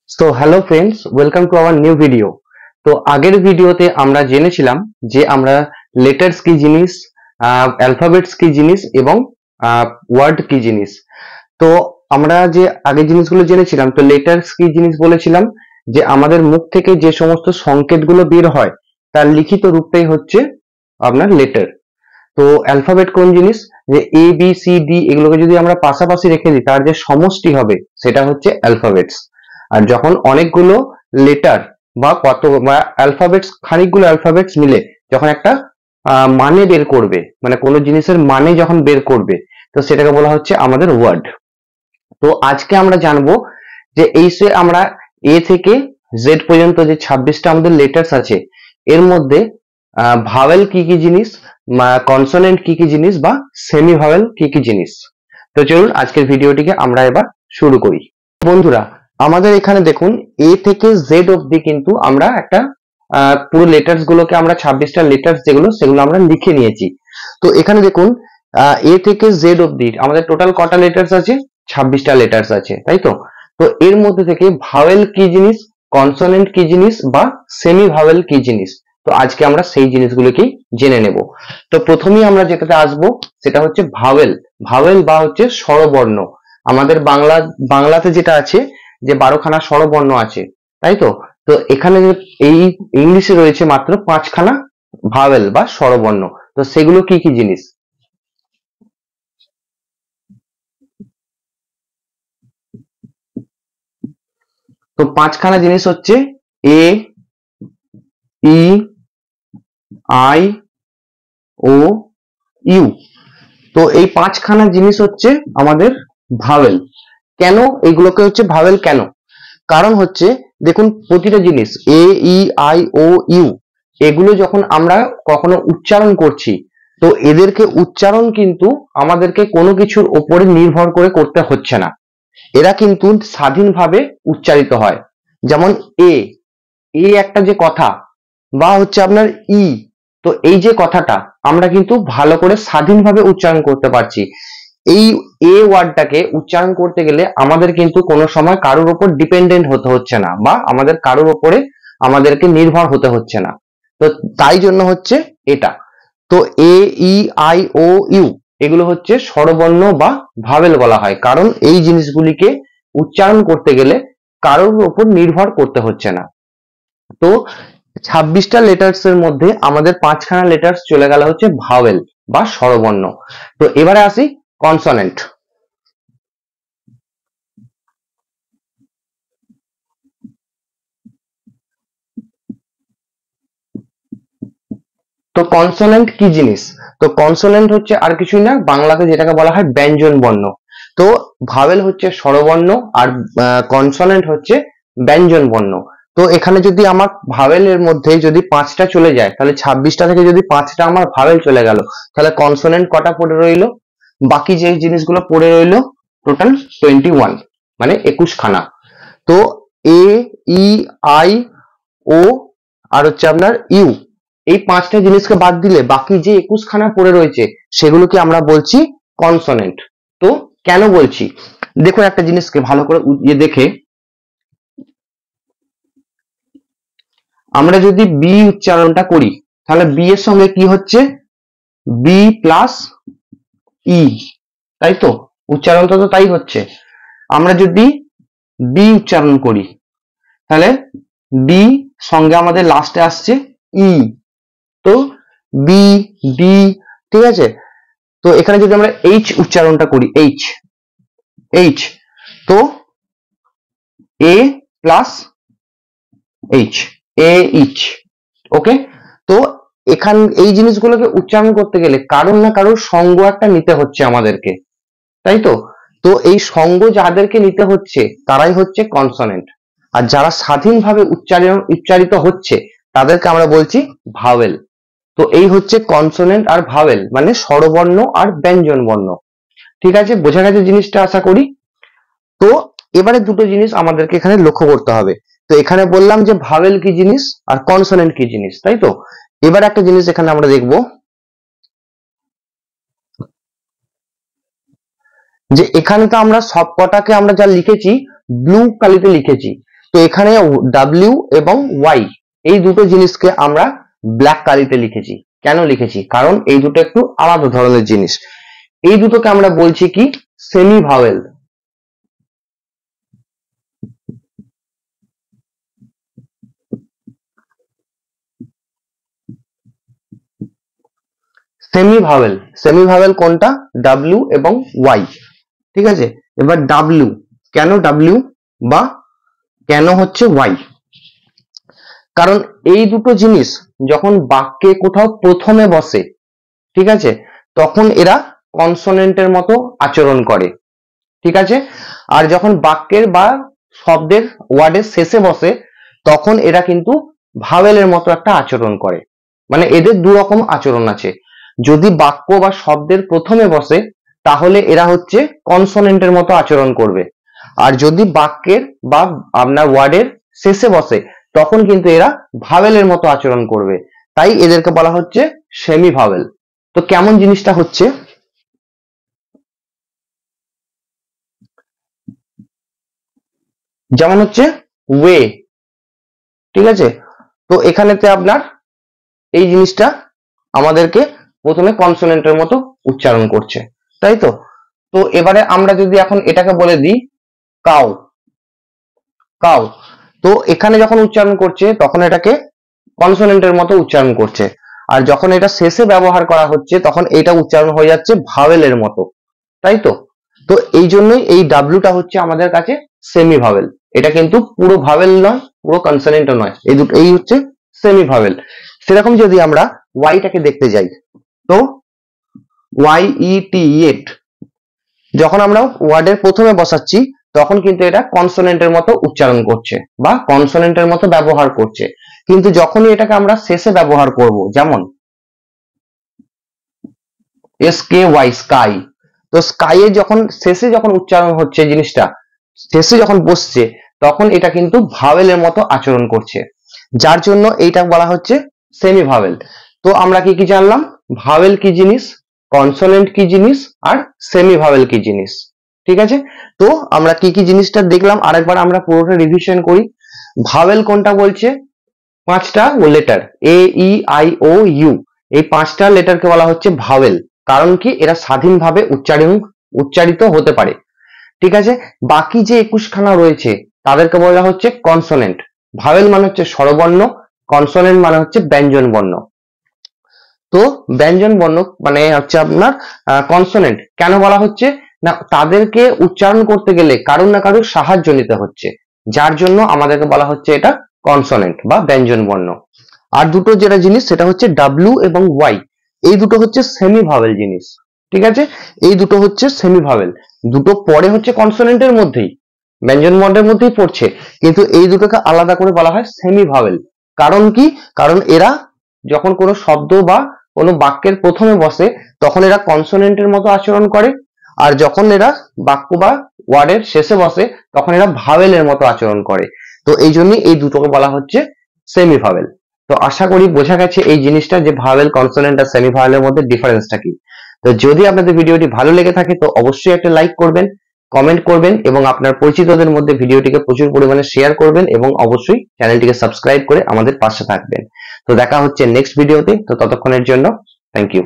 So hello friends, welcome to our new video. তো আগের ভিডিওতে আমরা জেনেছিলাম যে আমরা লেটার্স কি জিনিস, অ্যালফাবেটস কি জিনিস এবং ওয়ার্ড কি জিনিস। তো আমরা যে আগের জিনিসগুলো জেনেছিলাম, তো লেটার্স কি জিনিস বলেছিলাম যে আমাদের মুখ থেকে যে সমস্ত সংকেতগুলো বের হয় তার লিখিত রূপটাই হচ্ছে আপনার লেটার। তো অ্যালফাবেট কোন জিনিস, যে এ বি সি ডি এগুলোকে যদি আমরা পাশাপাশি রেখে দিই তার যে সমষ্টি হবে সেটা হচ্ছে অ্যালফাবেটস। আর যখন অনেকগুলো লেটার বা অ্যালফাবেটস, খানিকগুলো অ্যালফাবেটস মিলে যখন একটা মানে বের করবে, মানে কোনো জিনিসের মানে যখন বের করবে, তো সেটাকে বলা হচ্ছে আমাদের ওয়ার্ড। তো আজকে আমরা জানবো যে এই সে আমরা এ থেকে জেড পর্যন্ত যে 26টা আমাদের লেটার্স আছে এর মধ্যে ভাওয়েল কি কি জিনিস, কনসোনেন্ট কি কি জিনিস বা সেমি ভাওয়েল কি কি জিনিস। তো চলুন আজকের ভিডিওটিকে আমরা এবার শুরু করি। বন্ধুরা, আমাদের এখানে দেখুন এ থেকে জেড অবধি কিন্তু আমরা একটা পুরো লেটার্স গুলোকে আমরা 26টা লেটার্স যেগুলো সেগুলো আমরা লিখে নিয়েছি। তো এখানে দেখুন এ থেকে জেড অবধি আমাদের টোটাল কটা লেটার্স আছে? 26টা লেটার্স আছে, তাই তো? তো এর মধ্যে থেকে ভাওয়েল কি জিনিস, কনসোনেন্ট কি জিনিস বা সেমি ভাওয়েল কি জিনিস, তো আজকে আমরা সেই জিনিসগুলোকেই জেনে নেব। তো প্রথমেই আমরা যেটাতে আসবো সেটা হচ্ছে ভাওয়েল। ভাওয়েল বা হচ্ছে স্বরবর্ণ। আমাদের বাংলাতে যেটা আছে যে 12খানা স্বরবর্ণ আছে, তাই তো? তো এখানে এই ইংলিশে রয়েছে মাত্র 5খানা ভাওয়েল বা স্বরবর্ণ। তো সেগুলো কি কি জিনিস? তো 5খানা জিনিস হচ্ছে এ, ই, আই, ও, ইউ। তো এই 5খানা জিনিস হচ্ছে আমাদের ভাওয়েল। কেন এইগুলোকে হচ্ছে ভাওয়েল কেন? কারণ হচ্ছে দেখুন প্রতিটা জিনিস এ, ই, আই, ও, ইউ এগুলো যখন আমরা কখনো উচ্চারণ করছি, তো এদেরকে উচ্চারণ কিন্তু আমাদেরকে কোনো কিছুর ওপরে নির্ভর করে করতে হচ্ছে না, এরা কিন্তু স্বাধীনভাবে উচ্চারিত হয়। যেমন এ, একটা যে কথা, বা হচ্ছে আপনার ই, তো এই যে কথাটা আমরা কিন্তু ভালো করে স্বাধীনভাবে উচ্চারণ করতে পারছি। এই এ ওয়ার্ডটাকে উচ্চারণ করতে গেলে আমাদের কিন্তু কোনো সময় কারোর উপর ডিপেন্ডেন্ট হতে হচ্ছে না, বা আমাদের কারোর উপরে আমাদেরকে নির্ভর হতে হচ্ছে না। তো তাই জন্য হচ্ছে এটা। তো এ, ই, আই, ও, ইউ এগুলো হচ্ছে স্বরবর্ণ বা ভাওয়েল বলা হয়, কারণ এই জিনিসগুলিকে উচ্চারণ করতে গেলে কারোর উপর নির্ভর করতে হচ্ছে না। তো 26টা লেটার্স এর মধ্যে আমাদের 5খানা লেটার্স চলে গেল হচ্ছে ভাওয়েল বা স্বরবর্ণ। তো এবারে আসি কনসোনেন্ট। তো কনসোনেন্ট কি জিনিস? তো কনসোনেন্ট হচ্ছে আর কিছুই না, বাংলাতে যেটাকে বলা হয় ব্যঞ্জন বর্ণ। তো ভাওয়েল হচ্ছে স্বরবর্ণ আর কনসোনেন্ট হচ্ছে ব্যঞ্জন বর্ণ। তো এখানে যদি আমার ভাওয়েলের মধ্যে যদি 5টা চলে যায়, তাহলে 26টা থেকে যদি 5টা আমার ভাওয়েল চলে গেল, তাহলে কনসোনেন্ট কটা পড়ে রইলো? বাকি যে জিনিসগুলো পড়ে রইলো টোটাল 21, মানে 21খানা। তো এ, ই, আই, ও আর হচ্ছে আপনার ইউ, এই 5টা জিনিসকে বাদ দিলে বাকি যে 21খানা পড়ে রয়েছে সেগুলোকে আমরা বলছি কনসোনেন্ট। তো কেন বলছি, দেখুন একটা জিনিসকে ভালো করে দেখে, আমরা যদি বি উচ্চারণটা করি তাহলে বি এর সঙ্গে কি হচ্ছে? বি প্লাস ই, তাই তো? উচ্চারণটা তো তাই হচ্ছে। আমরা যদি বি উচ্চারণ করি তাহলে বি সঙ্গে আমাদের লাস্টে আসছে ই, তো বি, ডি, ঠিক আছে? তো এখানে যদি আমরা এইচ উচ্চারণটা করি, এইচ, এইচ, তো এ প্লাস এইচ, এ ইচ, ওকে? তো এখান এই জিনিসগুলোকে উচ্চারণ করতে গেলে কারোর না কারোর সঙ্গ একটা নিতে হচ্ছে আমাদেরকে, তাই তো? তো এই সঙ্গ যাদেরকে নিতে হচ্ছে তারাই হচ্ছে কনসোনেন্ট, আর যারা স্বাধীনভাবে উচ্চারিত হচ্ছে তাদেরকে আমরা বলছি ভাওয়েল। তো এই হচ্ছে কনসোনেন্ট আর ভাওয়েল, মানে স্বরবর্ণ আর ব্যঞ্জন বর্ণ। ঠিক আছে, বোঝা গেছে জিনিসটা আশা করি। তো এবারে দুটো জিনিস আমাদেরকে এখানে লক্ষ্য করতে হবে। তো এখানে বললাম যে ভাওয়েল কি জিনিস আর কনসোনেন্ট কি জিনিস, তাই তো? এবার একটা জিনিস এখানে আমরা দেখব যে এখানে তো আমরা সব কটাকে আমরা যা লিখেছি ব্লু কালিতে লিখেছি। তো তো এখানে ডাব্লিউ এবং ওয়াই এই দুটো জিনিসকে আমরা ব্ল্যাক কালিতে লিখেছি। কেন লিখেছি? কারণ এই দুটো একটু আলাদা ধরনের জিনিস। এই দুটোকে আমরা বলছি কি সেমি ভাওয়েল। সেমি ভাওয়েল কোনটা? ডাব্লিউ এবং ওয়াই। ঠিক আছে, এবার ডাব্লিউ, কেন ডাব্লিউ বা কেন হচ্ছে ওয়াই? কারণ এই দুটো জিনিস যখন বাক্যে কোথাও প্রথমে বসে, ঠিক আছে, তখন এরা কনসোনেন্টের মতো আচরণ করে। ঠিক আছে, আর যখন বাক্যের বা শব্দের ওয়ার্ডের শেষে বসে তখন এরা কিন্তু ভাওয়েলের মতো একটা আচরণ করে। মানে এদের দু রকম আচরণ আছে। যদি বাক্য বা শব্দের প্রথমে বসে তাহলে এরা হচ্ছে কনসোনেন্টের মতো আচরণ করবে, আর যদি বাক্যের বা আপনার ওয়ার্ডের শেষে বসে তখন কিন্তু এরা ভাওয়েলের মতো আচরণ করবে। তাই এদেরকে বলা হচ্ছে সেমি ভাওয়েল। তো কেমন জিনিসটা হচ্ছে, যেমন হচ্ছে ওয়ে, ঠিক আছে, তো এখানেতে আপনার এই জিনিসটা আমাদেরকে প্রথমে কনসোনেন্টের মতো উচ্চারণ করছে, তাই তো। তো এবারে আমরা যদি এখন এটাকে বলে দিই কাউ, কাউ, তো এখানে যখন উচ্চারণ করছে তখন এটাকে কনসোনেন্টের মতো উচ্চারণ করছে, আর যখন এটা শেষে ব্যবহার করা হচ্ছে তখন এটা উচ্চারণ হয়ে যাচ্ছে ভাওয়েলের মতো, তাই তো। তো এই জন্যই এই ডাব্লিউটা হচ্ছে আমাদের কাছে সেমি ভাওয়েল। এটা কিন্তু পুরো ভাওয়েল নয়, পুরো কনসোনেন্টও নয়, এই দুটো এই হচ্ছে সেমি ভাওয়েল। সেরকম যদি আমরা ওয়াইটাকে দেখতে যাই, তো ওয়াই ই টি ইট, যখন আমরা ওয়ার্ডের প্রথমে বসাচ্ছি তখন কিন্তু এটা কনসোনেন্টের মতো উচ্চারণ করছে বা কনসোনেন্টের মতো ব্যবহার করছে, কিন্তু যখনই এটাকে আমরা শেষে ব্যবহার করব, যেমন এস কে ওয়াই স্কাই, তো স্কাই এর যখন শেষে যখন উচ্চারণ হচ্ছে জিনিসটা, শেষে যখন বসছে তখন এটা কিন্তু ভাওয়েলের মতো আচরণ করছে, যার জন্য এইটা বলা হচ্ছে সেমি ভাওয়েল। তো আমরা কি কি জানলাম? ভাওয়েল কি জিনিস, কনসোনেন্ট কি জিনিস, আর সেমি ভাওয়েল কি জিনিস। ঠিক আছে, তো আমরা কি কি জিনিসটা দেখলাম আরেকবার আমরা পুরোটা রিভিশন করি। ভাওয়েল কোনটা বলছে? পাঁচটা letter, A E I O U, এই পাঁচটা লেটারকে বলা হচ্ছে ভাওয়েল। কারণ কি? এরা স্বাধীনভাবে উচ্চারিত হতে পারে। ঠিক আছে, বাকি যে 21খানা রয়েছে তাদেরকে বলা হচ্ছে কনসোনেন্ট। ভাওয়েল মানে হচ্ছে স্বরবর্ণ, কনসোনেন্ট মানে হচ্ছে ব্যঞ্জন বর্ণ। তো ব্যঞ্জন বর্ণ মানে হচ্ছে আপনার কনসোনেন্ট কেন বলা হচ্ছে না, তাদেরকে উচ্চারণ করতে গেলে কারুর না কারুর সাহায্য নিতে হচ্ছে, যার জন্য আমাদেরকে বলা হচ্ছে এটা কনসোনেন্ট বা ব্যঞ্জন বর্ণ। আর দুটো যেটা জিনিস সেটা হচ্ছে ডাব্লিউ এবং ওয়াই, এই দুটো হচ্ছে সেমি ভাওয়েল জিনিস। ঠিক আছে, এই দুটো হচ্ছে সেমি ভাওয়েল, দুটো পরে হচ্ছে কনসোনেন্টের মধ্যেই, ব্যঞ্জন বর্ণের মধ্যেই পড়ছে, কিন্তু এই দুটোকে আলাদা করে বলা হয় সেমি ভাওয়েল। কারণ কি? কারণ এরা যখন কোনো শব্দ বা কোনো বাক্যের প্রথমে বসে তখন এরা কনসোনেন্টের মতো আচরণ করে, আর যখন এরা বাক্য বা ওয়ার্ডের শেষে বসে তখন এরা ভাওয়েলের মতো আচরণ করে। তো এই জন্যই এই দুটোকে বলা হচ্ছে সেমি ভাওয়েল। তো আশা করি বোঝা গেছে এই জিনিসটা যে ভাওয়েল, কনসোনেন্ট আর সেমি ভাওয়েলের মধ্যে ডিফারেন্সটা কি। তো যদি আপনাদের ভিডিওটি ভালো লেগে থাকে তো অবশ্যই একটা লাইক করবেন, কমেন্ট করবেন এবং আপনার পরিচিতদের মধ্যে ভিডিওটিকে প্রচুর পরিমাণে শেয়ার করবেন এবং অবশ্যই চ্যানেলটিকে সাবস্ক্রাইব করে আমাদের পাশে থাকবেন। তো দেখা হচ্ছে নেক্সট ভিডিওতে, তো ততক্ষণের জন্য থ্যাংক ইউ।